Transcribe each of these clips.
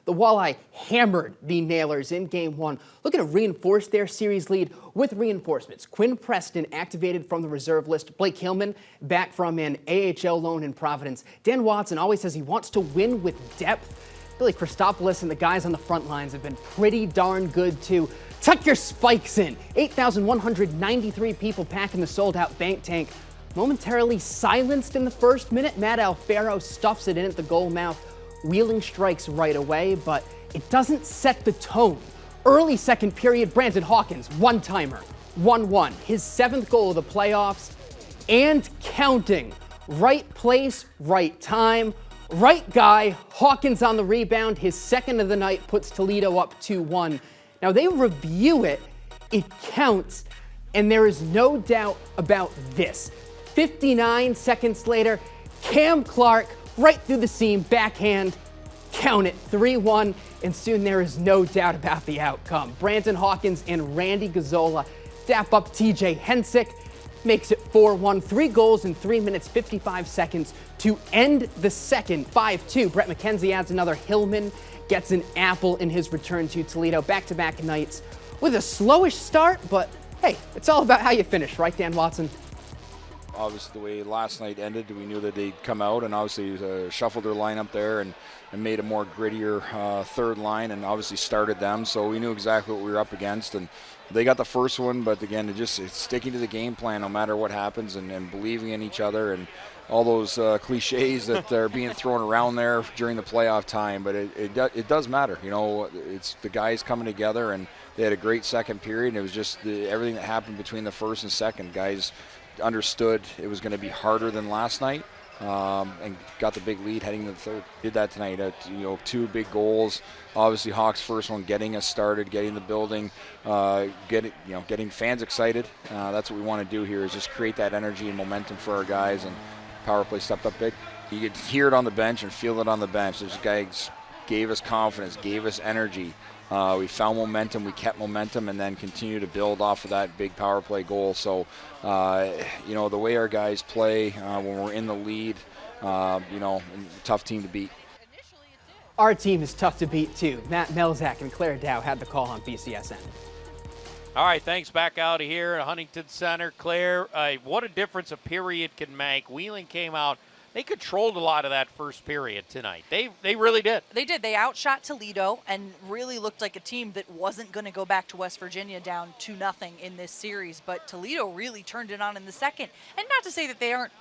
The Walleye hammered the Nailers in Game 1, looking to reinforce their series lead with reinforcements. Quinn Preston activated from the reserve list. Blake Hillman back from an AHL loan in Providence. Dan Watson always says he wants to win with depth. Billy Christopoulos and the guys on the front lines have been pretty darn good too. Tuck your spikes in. 8,193 people packing the sold-out bank tank. Momentarily silenced in the first minute, Matt Alfaro stuffs it in at the goal mouth. Wheeling strikes right away, but it doesn't set the tone. Early second period, Brandon Hawkins, one-timer, 1-1. His 7th goal of the playoffs, and counting. Right place, right time, right guy. Hawkins on the rebound. His 2nd of the night puts Toledo up 2-1. Now they review it. It counts, and there is no doubt about this. 59 seconds later, Cam Clark right through the seam, backhand, count it, 3-1, and soon there is no doubt about the outcome. Brandon Hawkins and Randy Gazzola dap up TJ Hensick, makes it 4-1, 3 goals in 3 minutes, 55 seconds to end the second, 5-2. Brett McKenzie adds another. Hillman gets an apple in his return to Toledo. Back-to-back nights with a slowish start, but hey, it's all about how you finish, right, Dan Watson? Obviously, the way last night ended, we knew that they'd come out and obviously shuffled their lineup there and made a more grittier third line and obviously started them. So we knew exactly what we were up against. And they got the first one, but again, it's sticking to the game plan no matter what happens and believing in each other and all those cliches that are being thrown around there during the playoff time. But it does matter. You know, it's the guys coming together, and they had a great second period. And it was just everything that happened between the first and second. Guys understood it was going to be harder than last night, and got the big lead heading to the third. Did that tonight. 2 big goals. Obviously, Hawks' first one getting us started, getting the building, getting fans excited. That's what we want to do here, is just create that energy and momentum for our guys. And power play stepped up big. You could hear it on the bench and feel it on the bench. Those guys gave us confidence, gave us energy. We found momentum, we kept momentum, and then continue to build off of that big power play goal. So, the way our guys play when we're in the lead, tough team to beat. Our team is tough to beat too. Matt Melzak and Claire Dow had the call on BCSN. All right, thanks. Back out of here at Huntington Center. Claire, what a difference a period can make. Wheeling came out. They controlled a lot of that first period tonight. They really did. They did. They outshot Toledo and really looked like a team that wasn't going to go back to West Virginia down 2-0 in this series. But Toledo really turned it on in the second. And not to say that they aren't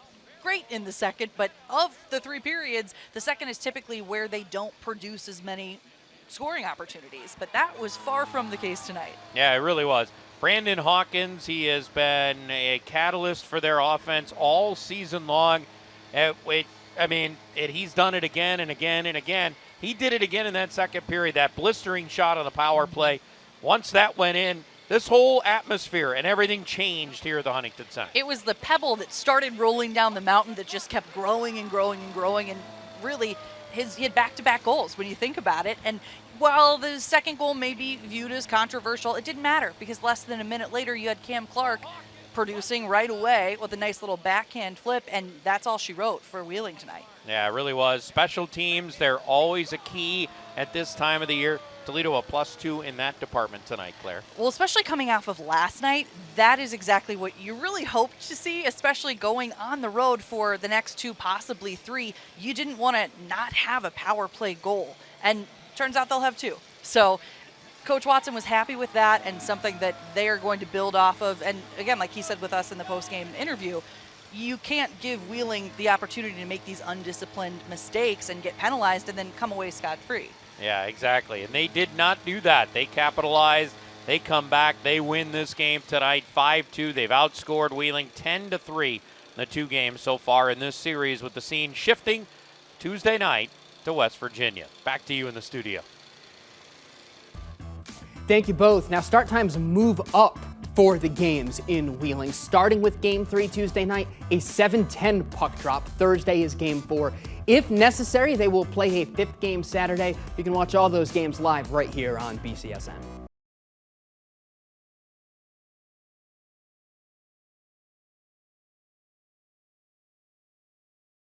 great in the second, but of the 3 periods, the second is typically where they don't produce as many scoring opportunities. But that was far from the case tonight. Yeah, it really was. Brandon Hawkins, he has been a catalyst for their offense all season long. He's done it again and again and again. He did it again in that second period, that blistering shot on the power play. Once that went in, this whole atmosphere and everything changed here at the Huntington Center. It was the pebble that started rolling down the mountain that just kept growing and growing and growing, and really he had back-to-back goals when you think about it. And while the second goal may be viewed as controversial, it didn't matter because less than a minute later you had Cam Clark producing right away with a nice little backhand flip, and that's all she wrote for Wheeling tonight. Yeah, it really was. Special teams, they're always a key at this time of the year. Toledo a +2 in that department tonight, Claire. Well, especially coming off of last night, that is exactly what you really hoped to see, especially going on the road for the next 2, possibly 3. You didn't want to not have a power play goal, and turns out they'll have 2. So Coach Watson was happy with that and something that they are going to build off of. And again, like he said with us in the post-game interview, you can't give Wheeling the opportunity to make these undisciplined mistakes and get penalized and then come away scot-free. Yeah, exactly. And they did not do that. They capitalized. They come back. They win this game tonight 5-2. They've outscored Wheeling 10-3 in the 2 games so far in this series, with the scene shifting Tuesday night to West Virginia. Back to you in the studio. Thank you both. Now start times move up for the games in Wheeling. Starting with Game 3 Tuesday night, a 7:10 puck drop. Thursday is Game 4. If necessary, they will play a 5th game Saturday. You can watch all those games live right here on BCSN.